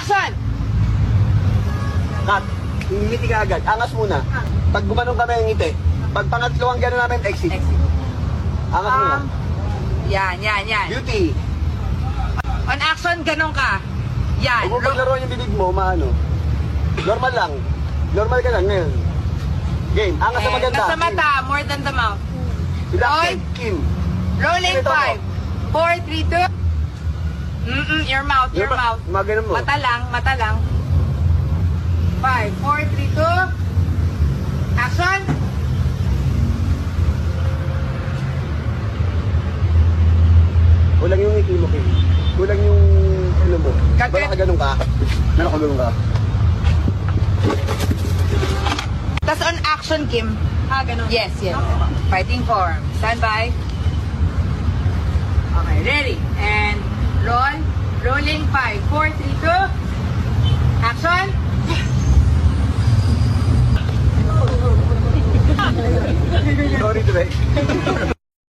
Action! Cut. Ngiti ka agad. Angas muna. Pag gumanong kami ang ngiti. Pag pangatlong gano'n namin, exit. Exit. Angas muna. Yan. Beauty. On action, ganun ka. Yan. Huwag mo paglaruan yung bibig mo, maano. Normal lang. Normal ka lang ngayon. Game. Angas na maganda. Nasa mata, more than the mouth. Relaxed. Kim. Rolling Ito 5, 4, 3, 2. Your mouth. Mga ganun mo. Mata lang. 5, 4, 3, 2. Action! Kulang yung ngiti mo, Kim. Kulang yung ano mo. Cut Bala it. ka ganun ka. Meron ka ganun ka. Tas on action, Kim. Ganun. Yes. Fighting form. Stand by. Okay, ready. And roll. Rolling 5, 4, 3, 2. Action! Sorry, Dre.